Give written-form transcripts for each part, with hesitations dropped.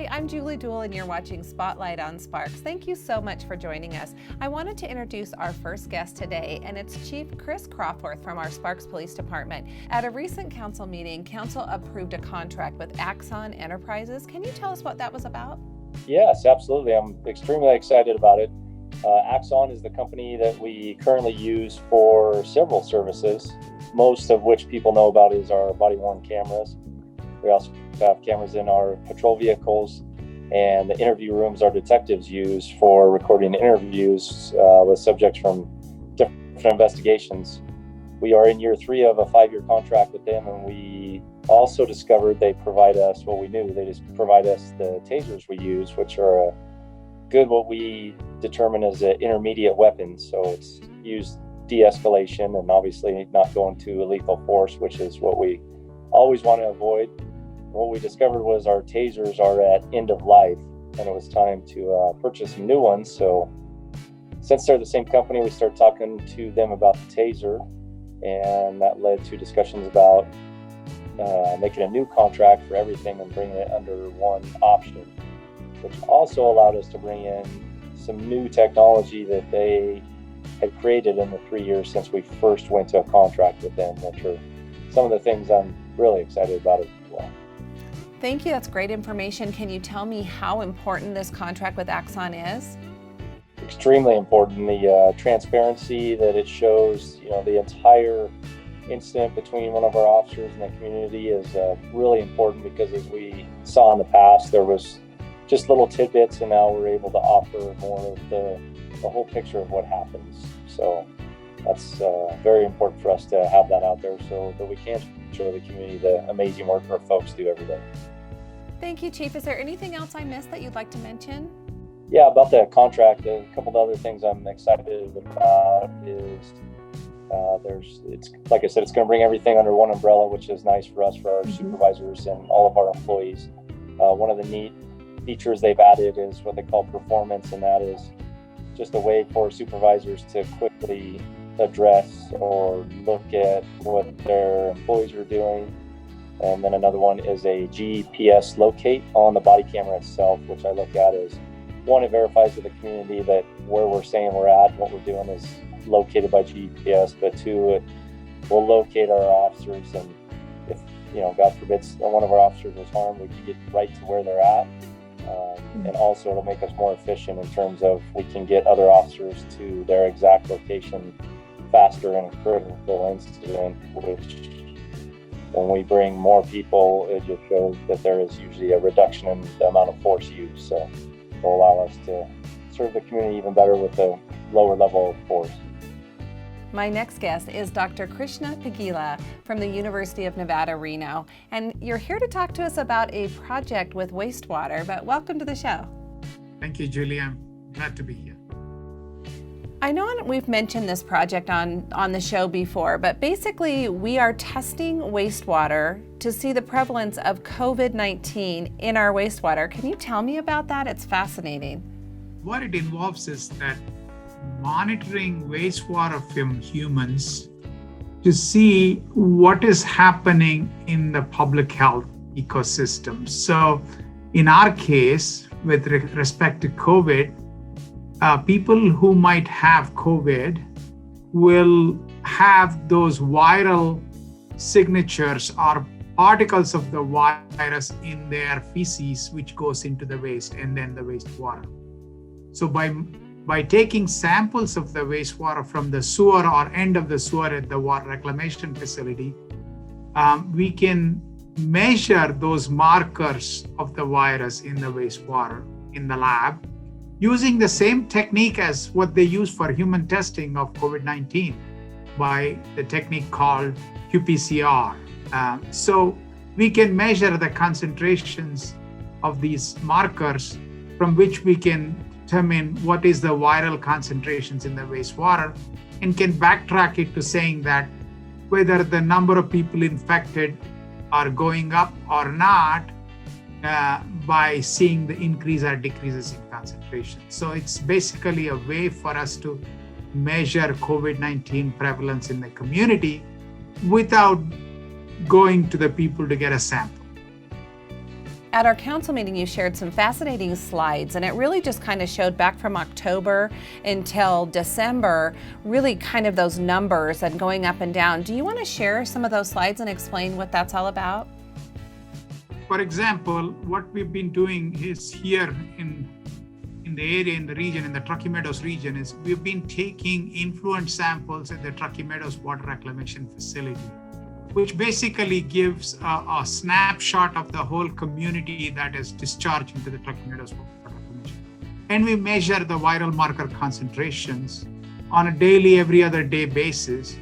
Hi, I'm Julie Duell and you're watching Spotlight on Sparks. Thank you so much for joining us. I wanted to introduce our first guest today, and it's Chief Chris Crawforth from our Sparks Police Department. At a recent council meeting, council approved a contract with Axon Enterprises. Can you tell us what that was about? Yes, absolutely. I'm extremely excited about it. Axon is the company that we currently use for several services, most of which people know about is our body-worn cameras. We also have cameras in our patrol vehicles, and the interview rooms our detectives use for recording interviews with subjects from different investigations. We are in year 3 of a 5-year contract with them, and we also discovered they provide us, well, we knew they just provide us the tasers we use, which are what we determine as an intermediate weapon. So it's used de-escalation and obviously not going to a lethal force, which is what we always want to avoid. What we discovered was our tasers are at end of life, and it was time to purchase some new ones. So since they're the same company, we started talking to them about the taser, and that led to discussions about making a new contract for everything and bringing it under one option, which also allowed us to bring in some new technology that they had created in the 3 years since we first went to a contract with them, which are some of the things I'm really excited about as well. Thank you, that's great information. Can you tell me how important this contract with Axon is? Extremely important. The transparency that it shows, the entire incident between one of our officers and the community is really important, because as we saw in the past, there was just little tidbits, and now we're able to offer more of the whole picture of what happens. So that's very important for us to have that out there so that we can show the community the amazing work our folks do every day. Thank you, Chief. Is there anything else I missed that you'd like to mention? Yeah, about the contract, a couple of other things I'm excited about is it's like I said, it's going to bring everything under one umbrella, which is nice for us, for our supervisors and all of our employees. One of the neat features they've added is what they call performance, and that is just a way for supervisors to quickly address or look at what their employees are doing. And then another one is a GPS locate on the body camera itself, which I look at as, one, it verifies with the community that where we're saying we're at, what we're doing is located by GPS, but 2, it will locate our officers, and if, God forbid one of our officers was harmed, we can get right to where they're at. And also it'll make us more efficient in terms of we can get other officers to their exact location faster in a critical incident, which when we bring more people, it just shows that there is usually a reduction in the amount of force used. So it will allow us to serve the community even better with a lower level of force. My next guest is Dr. Krishna Paguila from the University of Nevada, Reno. And you're here to talk to us about a project with Wastewater, but welcome to the show. Thank you, Julie. I'm glad to be here. I know we've mentioned this project on the show before, but basically we are testing wastewater to see the prevalence of COVID-19 in our wastewater. Can you tell me about that? It's fascinating. What it involves is that monitoring wastewater from humans to see what is happening in the public health ecosystem. So in our case, with respect to COVID, people who might have COVID will have those viral signatures or particles of the virus in their feces, which goes into the waste and then the wastewater. So by taking samples of the wastewater from the sewer or end of the sewer at the water reclamation facility, we can measure those markers of the virus in the wastewater in the lab, using the same technique as what they use for human testing of COVID-19 by the technique called qPCR. So we can measure the concentrations of these markers, from which we can determine what is the viral concentrations in the wastewater, and can backtrack it to saying that whether the number of people infected are going up or not by seeing the increase or decreases in concentration. So it's basically a way for us to measure COVID-19 prevalence in the community without going to the people to get a sample. At our council meeting, you shared some fascinating slides, and it really just kind of showed back from October until December, really kind of those numbers and going up and down. Do you want to share some of those slides and explain what that's all about? For example, what we've been doing is here in the area, in the region, in the Truckee Meadows region, is we've been taking influent samples at the Truckee Meadows Water Reclamation Facility, which basically gives a snapshot of the whole community that is discharged into the Truckee Meadows Water Reclamation. And we measure the viral marker concentrations on a daily, every other day basis.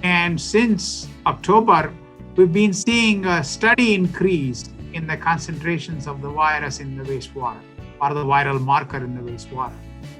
And since October, we've been seeing a steady increase in the concentrations of the virus in the wastewater, or the viral marker in the wastewater.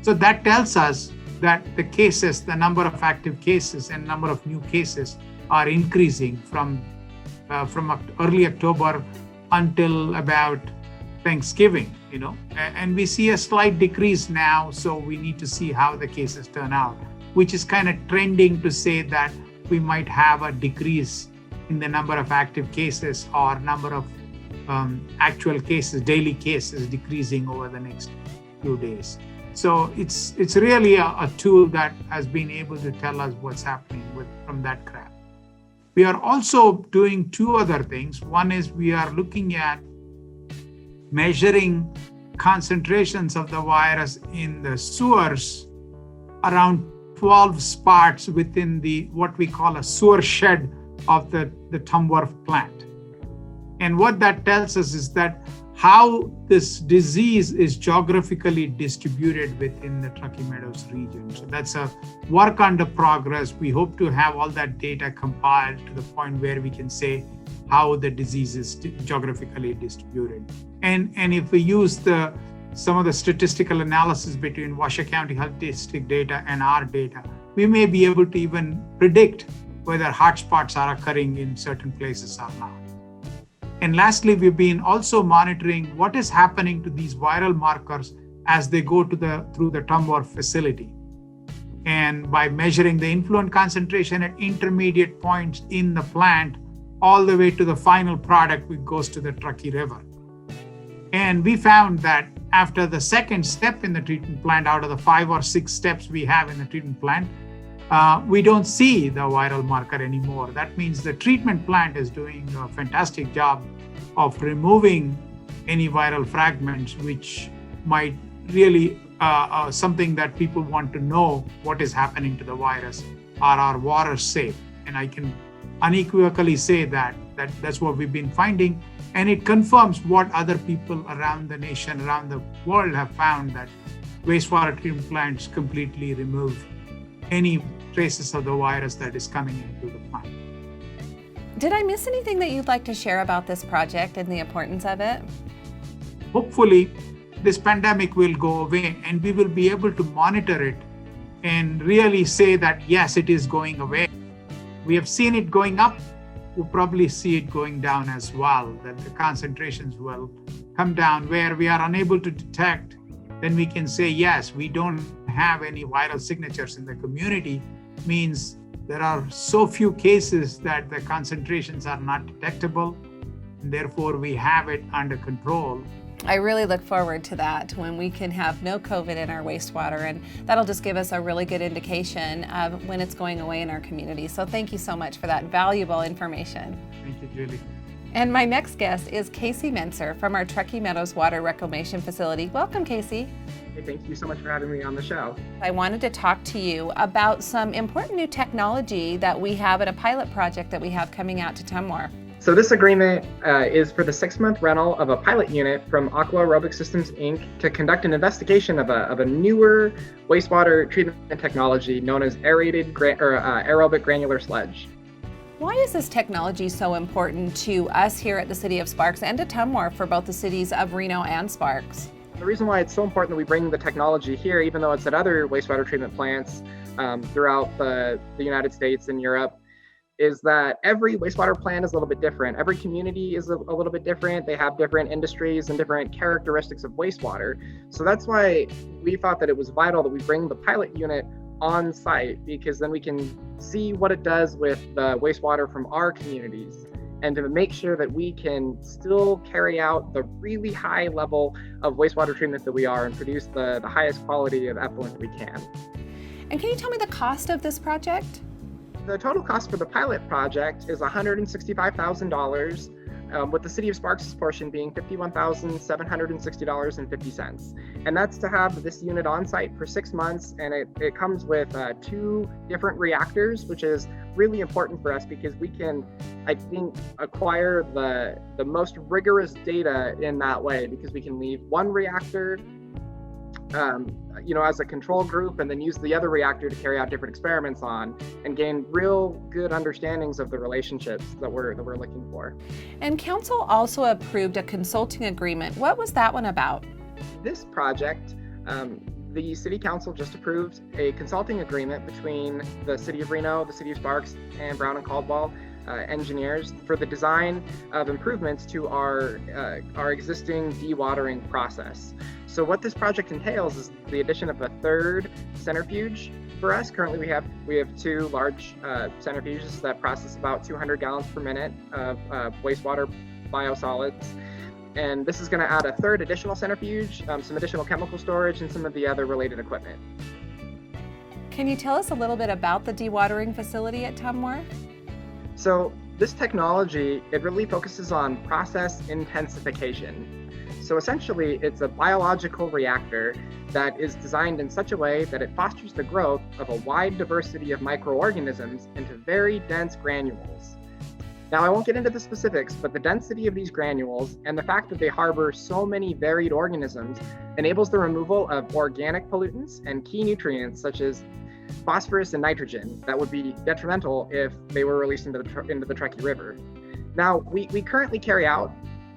So that tells us that the cases, the number of active cases and number of new cases are increasing from early October until about Thanksgiving, and we see a slight decrease now. So we need to see how the cases turn out, which is kind of trending to say that we might have a decrease in the number of active cases or number of actual cases, daily cases decreasing over the next few days. So it's really a tool that has been able to tell us what's happening from that graph. We are also doing two other things. One is we are looking at measuring concentrations of the virus in the sewers around 12 spots within what we call a sewer shed of the Tumworth plant. And what that tells us is that how this disease is geographically distributed within the Truckee Meadows region. So that's a work under progress. We hope to have all that data compiled to the point where we can say how the disease is geographically distributed. And if we use some of the statistical analysis between Washoe County Health District data and our data, we may be able to even predict whether hotspots are occurring in certain places or not. And lastly, we've been also monitoring what is happening to these viral markers as they go through the Tumworth facility. And by measuring the influent concentration at intermediate points in the plant, all the way to the final product, which goes to the Truckee River. And we found that after the second step in the treatment plant, out of the 5 or 6 steps we have in the treatment plant, we don't see the viral marker anymore. That means the treatment plant is doing a fantastic job of removing any viral fragments, which might really something that people want to know what is happening to the virus. Are our waters safe? And I can unequivocally say that's what we've been finding. And it confirms what other people around the nation, around the world have found, that wastewater treatment plants completely remove any traces of the virus that is coming into the plant. Did I miss anything that you'd like to share about this project and the importance of it? Hopefully, this pandemic will go away and we will be able to monitor it and really say that, yes, it is going away. We have seen it going up. We'll probably see it going down as well, that the concentrations will come down. Where we are unable to detect, then we can say, yes, we don't have any viral signatures in the community, means there are so few cases that the concentrations are not detectable, and therefore we have it under control. I really look forward to that, when we can have no COVID in our wastewater, and that'll just give us a really good indication of when it's going away in our community. So thank you so much for that valuable information. Thank you, Julie. And my next guest is Casey Mentzer from our Truckee Meadows Water Reclamation Facility. Welcome, Casey. Hey, thank you so much for having me on the show. I wanted to talk to you about some important new technology that we have at a pilot project that we have coming out to Tumworth. So this agreement is for the 6-month rental of a pilot unit from Aqua Aerobic Systems, Inc. to conduct an investigation of a newer wastewater treatment technology known as aerobic granular sludge. Why is this technology so important to us here at the City of Sparks and to Tumworth for both the cities of Reno and Sparks? The reason why it's so important that we bring the technology here, even though it's at other wastewater treatment plants throughout the United States and Europe, is that every wastewater plant is a little bit different. Every community is a little bit different. They have different industries and different characteristics of wastewater. So that's why we thought that it was vital that we bring the pilot unit on site, because then we can see what it does with the wastewater from our communities and to make sure that we can still carry out the really high level of wastewater treatment that we are and produce the highest quality of effluent we can. And can you tell me the cost of this project? The total cost for the pilot project is $165,000, with the City of Sparks' portion being $51,760.50. And that's to have this unit on site for 6 months, and it comes with 2 different reactors, which is really important for us because we can, I think, acquire the most rigorous data in that way, because we can leave one reactor as a control group, and then use the other reactor to carry out different experiments on, and gain real good understandings of the relationships that we're looking for. And council also approved a consulting agreement. What was that one about? This project, the City Council just approved a consulting agreement between the City of Reno, the City of Sparks, and Brown and Caldwell engineers for the design of improvements to our existing dewatering process. So what this project entails is the addition of a 3rd centrifuge for us. Currently we have 2 large centrifuges that process about 200 gallons per minute of wastewater biosolids. And this is going to add a 3rd additional centrifuge, some additional chemical storage, and some of the other related equipment. Can you tell us a little bit about the dewatering facility at Tumwater? So this technology, it really focuses on process intensification. So essentially, it's a biological reactor that is designed in such a way that it fosters the growth of a wide diversity of microorganisms into very dense granules. Now, I won't get into the specifics, but the density of these granules and the fact that they harbor so many varied organisms enables the removal of organic pollutants and key nutrients such as phosphorus and nitrogen that would be detrimental if they were released into the Truckee River. Now, we currently carry out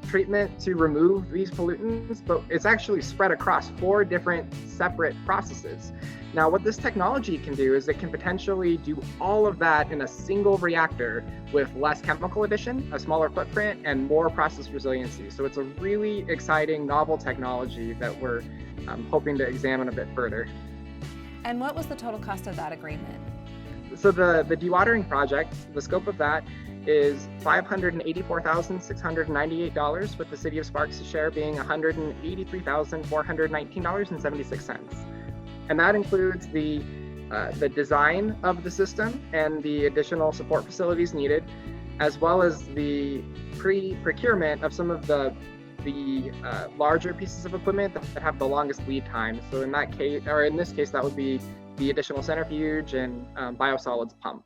treatment to remove these pollutants, but it's actually spread across 4 different separate processes. Now, what this technology can do is it can potentially do all of that in a single reactor with less chemical addition, a smaller footprint, and more process resiliency. So it's a really exciting, novel technology that we're hoping to examine a bit further. And what was the total cost of that agreement? So the dewatering project, the scope of that is $584,698, with the City of Sparks' share being $183,419.76. And that includes the design of the system and the additional support facilities needed, as well as the procurement of some of the larger pieces of equipment that have the longest lead time. So in this case, that would be the additional centrifuge and biosolids pump.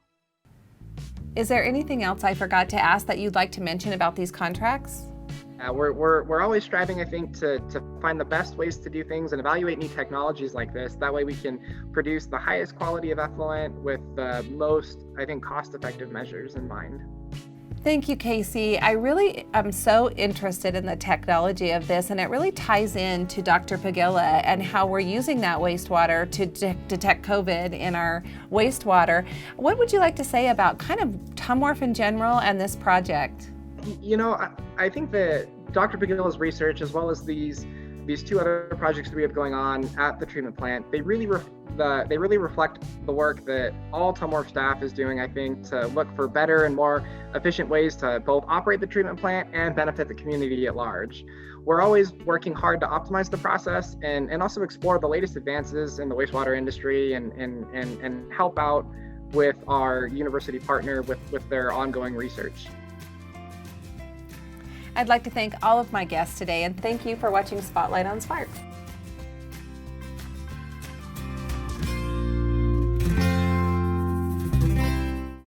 Is there anything else I forgot to ask that you'd like to mention about these contracts? We're always striving, I think, to find the best ways to do things and evaluate new technologies like this. That way we can produce the highest quality of effluent with the most, I think, cost-effective measures in mind. Thank you, Casey. I really am so interested in the technology of this, and it really ties in to Dr. Paguila and how we're using that wastewater to detect COVID in our wastewater. What would you like to say about kind of Tumwater in general and this project? I think that Dr. Paguila's research, as well as these 2 other projects that we have going on at the treatment plant, they really reflect the work that all Tumwater staff is doing, I think, to look for better and more efficient ways to both operate the treatment plant and benefit the community at large. We're always working hard to optimize the process and also explore the latest advances in the wastewater industry and help out with our university partner with their ongoing research. I'd like to thank all of my guests today, and thank you for watching Spotlight on Sparks.